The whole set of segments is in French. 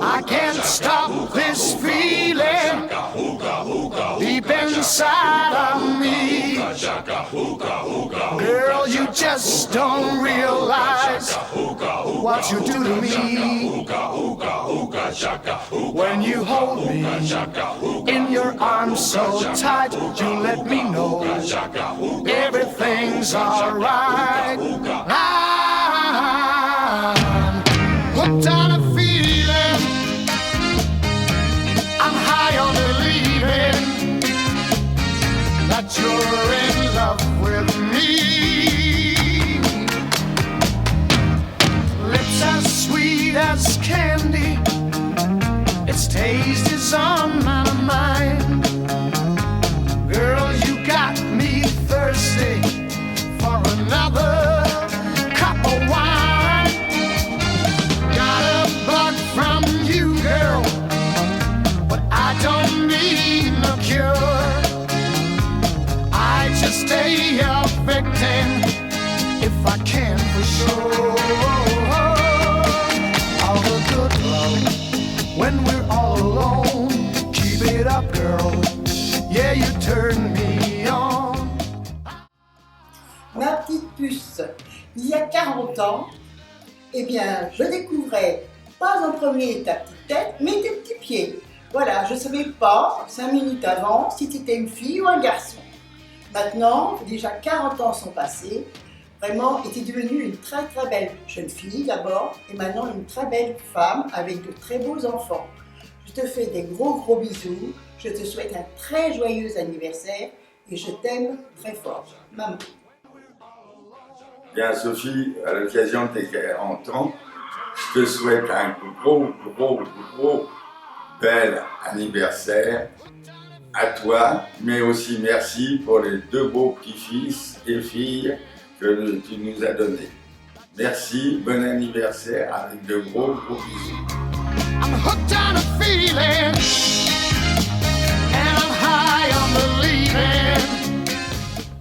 I can't stop this feeling deep inside of me. Girl, you just don't realize what you do to me. When you hold me in your arms so tight, you let me know everything's alright. I'm hooked on a feeling, I'm high on believing that you're in love with me. Lips as sweet as candy, its taste is on my mind. Girl, you got me thirsty for another cup of wine. Got a bug from you, girl, but I don't need no cure. I just stay a victim if I can for sure. All the good love when we're all alone. Keep it up, girl. Yeah, you turn me on. Ma petite puce, il y a 40 ans, eh bien, je découvrais pas en premier ta petite tête, mais tes petits pieds. Voilà, je ne savais pas, 5 minutes avant, si tu étais une fille ou un garçon. Maintenant, déjà 40 ans sont passés, vraiment, et tu es devenue une très très belle jeune fille d'abord, et maintenant une très belle femme avec de très beaux enfants. Je te fais des gros bisous, je te souhaite un très joyeux anniversaire, et je t'aime très fort. Maman. Bien Sophie, à l'occasion de tes 40 ans, je te souhaite un gros bel anniversaire à toi, mais aussi merci pour les 2 beaux petits-fils et filles que tu nous as donnés. Merci, bon anniversaire avec de gros bisous. I'm hooked on a feeling, and I'm high on believing.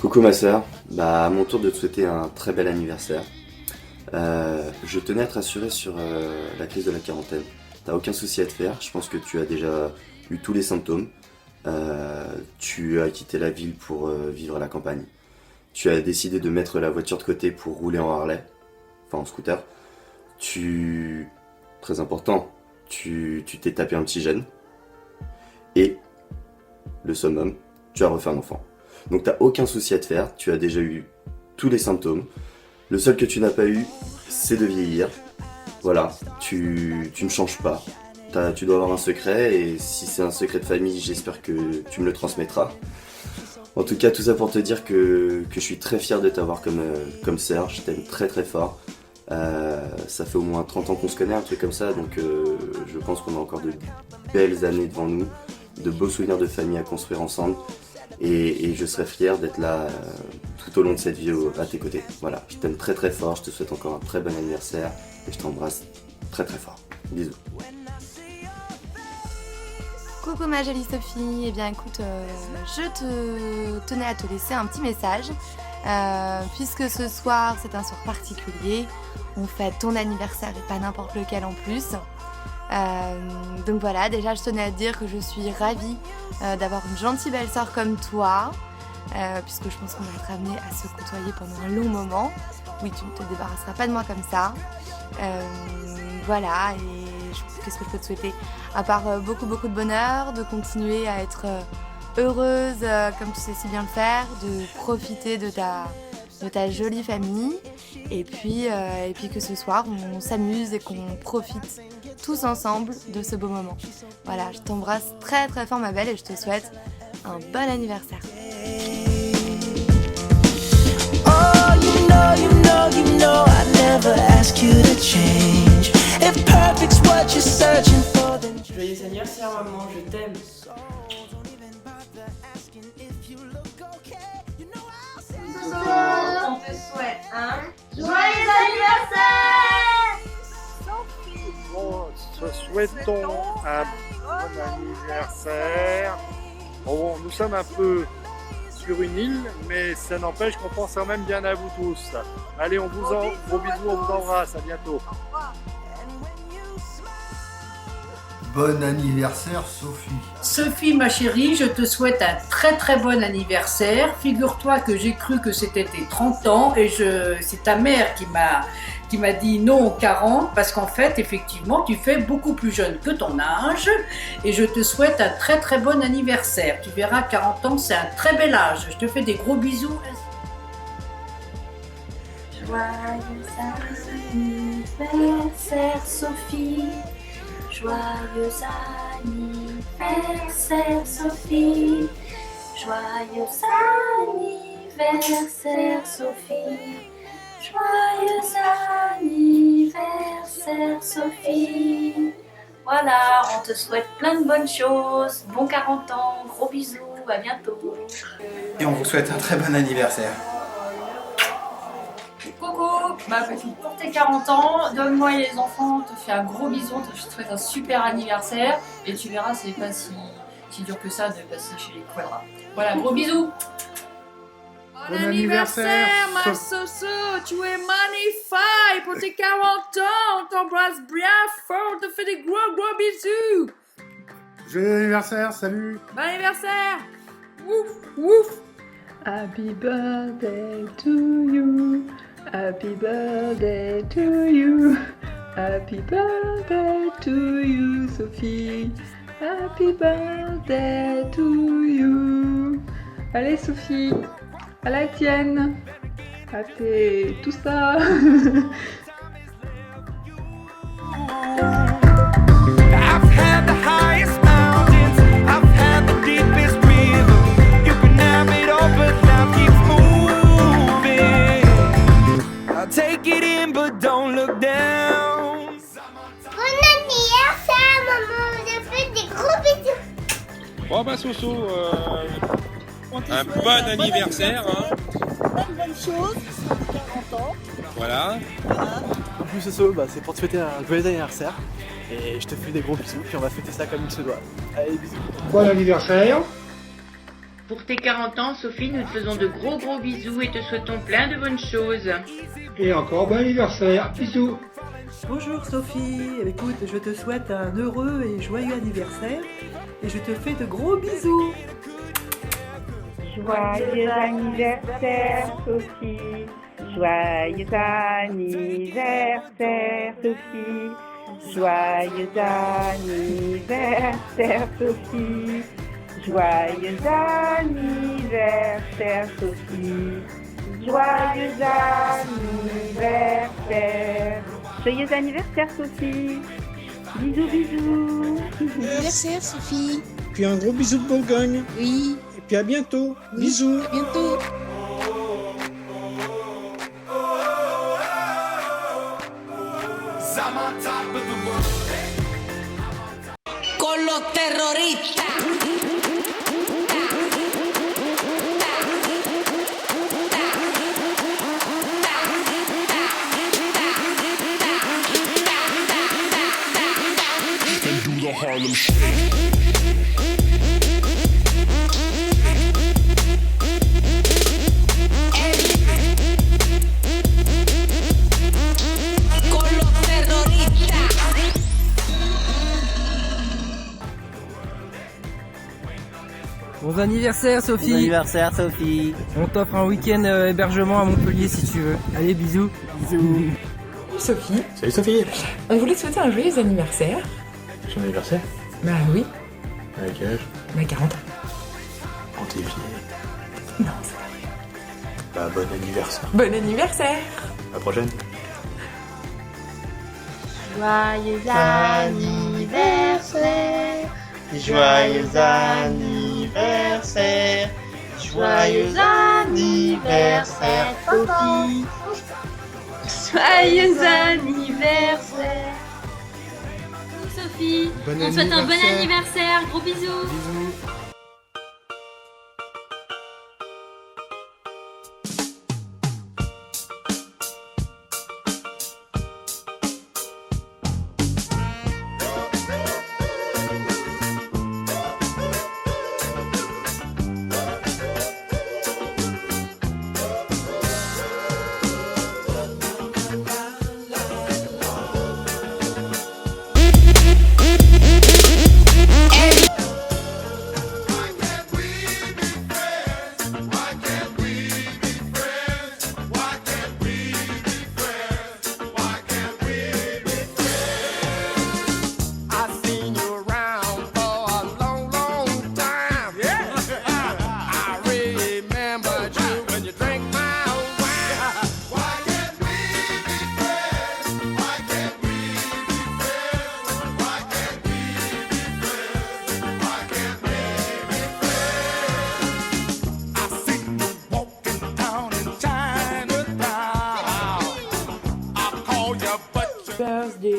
Coucou ma sœur, à mon tour de te souhaiter un très bel anniversaire. Je tenais à te rassurer sur la crise de la quarantaine. T'as aucun souci à te faire, je pense que tu as déjà eu tous les symptômes. Tu as quitté la ville pour vivre à la campagne. Tu as décidé de mettre la voiture de côté pour rouler en Harley, enfin en scooter. Très important, tu t'es tapé un petit jeune. Et, le summum, tu as refait un enfant. Donc t'as aucun souci à te faire, tu as déjà eu tous les symptômes. Le seul que tu n'as pas eu, c'est de vieillir. Voilà, tu ne changes pas. Tu dois avoir un secret, et si c'est un secret de famille, j'espère que tu me le transmettras. En tout cas, tout ça pour te dire que je suis très fier de t'avoir comme sœur, je t'aime très très fort. Ça fait au moins 30 ans qu'on se connaît, un truc comme ça, donc je pense qu'on a encore de belles années devant nous, de beaux souvenirs de famille à construire ensemble, et je serai fier d'être là tout au long de cette vie à tes côtés. Voilà, je t'aime très très fort, je te souhaite encore un très bon anniversaire, et je t'embrasse très très fort. Bisous. Coucou ma jolie Sophie, eh bien écoute, je tenais à te laisser un petit message, puisque ce soir c'est un soir particulier, on fête ton anniversaire et pas n'importe lequel en plus. Donc voilà, déjà je tenais à te dire que je suis ravie d'avoir une gentille belle sœur comme toi, puisque je pense qu'on va être amené à se côtoyer pendant un long moment. Oui, tu ne te débarrasseras pas de moi comme ça. Voilà, et qu'est-ce que je peux te souhaiter? À part beaucoup de bonheur, de continuer à être heureuse comme tu sais si bien le faire, de profiter de ta jolie famille, et puis que ce soir on s'amuse et qu'on profite tous ensemble de ce beau moment. Voilà, je t'embrasse très très fort ma belle, et je te souhaite un bon anniversaire. You know I never ask you to change. If perfect's what you're searching for, then joyeux anniversaire maman, je t'aime. On te souhaite un joyeux anniversaire. Bon, souhaitons un bon anniversaire. Bon, nous sommes un peu sur une île, mais ça n'empêche qu'on pense quand même bien à vous tous. Allez, on vous gros bisous, on vous embrasse, à bientôt. Bon anniversaire, Sophie. Sophie, ma chérie, je te souhaite un très bon anniversaire. Figure-toi que j'ai cru que c'était tes 30 ans et c'est ta mère qui m'a dit non 40 parce qu'en fait, effectivement, tu fais beaucoup plus jeune que ton âge et je te souhaite un très bon anniversaire. Tu verras, 40 ans, c'est un très bel âge. Je te fais des gros bisous. Joyeux anniversaire Sophie. Joyeux anniversaire Sophie. Joyeux anniversaire Sophie. Joyeux anniversaire Sophie. Voilà, on te souhaite plein de bonnes choses. Bon 40 ans, gros bisous, à bientôt. Et on vous souhaite un très bon anniversaire. Coucou, ma petite, pour tes 40 ans, donne-moi les enfants, on te fait un gros bisou, on te souhaite un super anniversaire et tu verras, c'est pas si dur que ça de passer chez les Quadras. Voilà, gros bisous. Bon anniversaire, ma Soso, tu es magnifique pour tes 40 ans, on t'embrasse bien fort, on te fait des gros bisous. Joyeux anniversaire, salut. Bon anniversaire. Ouf, ouf. Happy birthday to you. Happy birthday to you. Happy birthday to you, Sophie. Happy birthday to you. Allez, Sophie, à la tienne. À tes... tout ça. I've had the highest mountains, I've had the deepest river. You can have it all, but life keeps moving. I'll take it in, but don't look down. Bon anniversaire, maman, je fais des gros bisous. Bon bah Soso, un bon anniversaire. Plein de bonnes choses, 40 ans. Voilà. En plus Soso, c'est pour te fêter un joyeux anniversaire. Et je te fais des gros bisous, puis on va fêter ça comme il se doit. Allez, bisous. bon anniversaire. Pour tes 40 ans, Sophie, nous te faisons de gros bisous et te souhaitons plein de bonnes choses. Et encore bon anniversaire, bisous. Bonjour Sophie, écoute, je te souhaite un heureux et joyeux anniversaire et je te fais de gros bisous. Joyeux anniversaire Sophie, joyeux anniversaire Sophie, joyeux anniversaire Sophie, joyeux anniversaire Sophie, joyeux anniversaire. Joyeux anniversaire Sophie. Bisous bisous. Anniversaire Sophie. Puis un gros bisou de Bourgogne. Oui. Et puis à bientôt. Oui. Bisous. À bientôt. Con los terroristas. Harlem Shake. Bon anniversaire Sophie. Bon anniversaire Sophie. On t'offre un week-end hébergement à Montpellier si tu veux. Allez, bisous. Bisous. Sophie. Salut Sophie. On voulait te souhaiter un joyeux anniversaire. Son anniversaire? Bah oui. À quel âge? Bah 40 ans. Oh t'es vieille. Non, c'est pas vrai. Bah bon anniversaire. Bon anniversaire. À la prochaine. Joyeux anniversaire. Joyeux anniversaire. Joyeux anniversaire, Sophie. Joyeux anniversaire. Sophie, on te souhaite un bon anniversaire. Gros bisous. Bisous.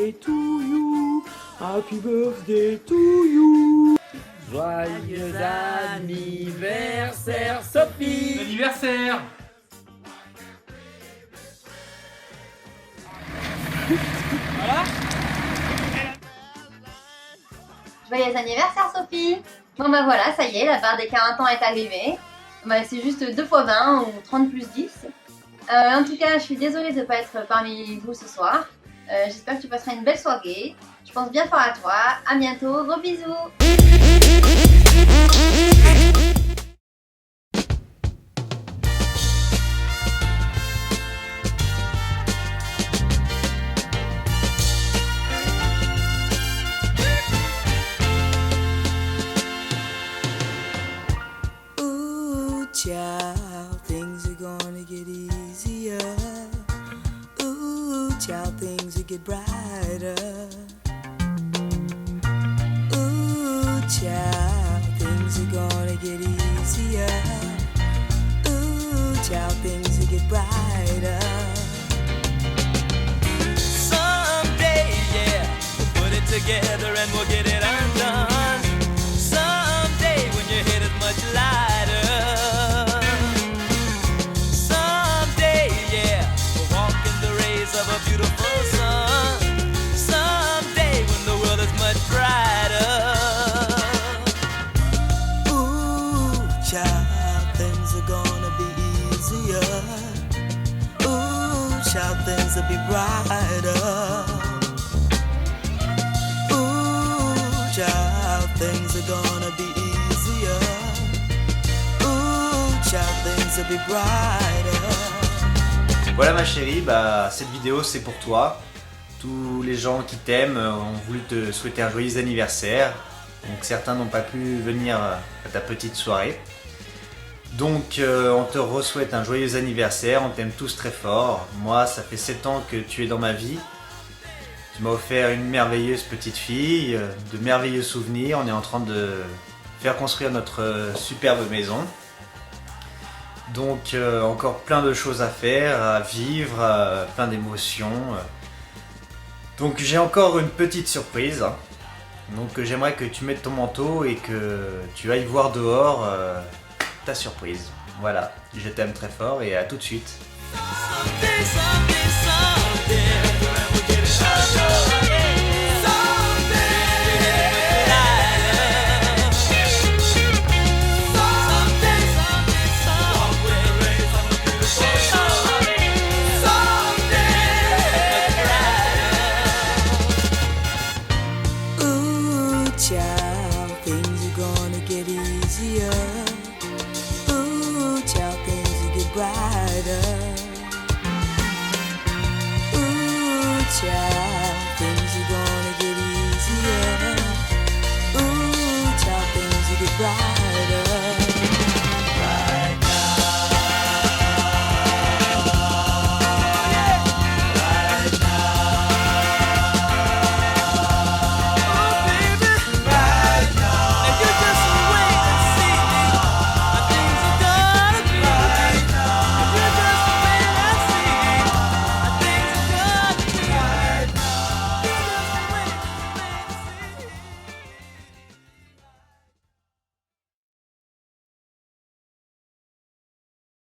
birthday to you. Happy birthday to you. Joyeux anniversaire Sophie. Anniversaire. Voilà. Joyeux anniversaire Sophie. Bon bah voilà, ça y est, la barre des 40 ans est arrivée. Bah, c'est juste 2 x 20 ou 30 plus 10. En tout cas, je suis désolée de ne pas être parmi vous ce soir. J'espère que tu passeras une belle soirée. Je pense bien fort à toi. À bientôt, gros bisous. Child, things are gonna get easier. Ooh, child, things will get brighter. Ooh, child, things are gonna get easier. Ooh, child, things will get brighter. Someday, yeah, we'll put it together and we'll get it undone. Someday, when your head is much lighter. Of a beautiful sun. Someday when the world is much brighter. Ooh, child, things are gonna be easier. Ooh, child, things will be brighter. Ooh, child, things are gonna be easier. Ooh, child, things will be brighter. Voilà ma chérie, bah, cette vidéo c'est pour toi. Tous les gens qui t'aiment ont voulu te souhaiter un joyeux anniversaire. Donc certains n'ont pas pu venir à ta petite soirée. Donc on te re-souhaite un joyeux anniversaire, on t'aime tous très fort. Moi ça fait 7 ans que tu es dans ma vie. Tu m'as offert une merveilleuse petite fille, de merveilleux souvenirs. On est en train de faire construire notre superbe maison. Donc encore plein de choses à faire, à vivre, plein d'émotions. Donc j'ai encore une petite surprise. Donc j'aimerais que tu mettes ton manteau et que tu ailles voir dehors ta surprise. Voilà, je t'aime très fort et à tout de suite. Child, things are gonna get easier. Ooh, child, things will get brighter. Ooh, child, things are gonna get easier. Ooh, child, things will get brighter.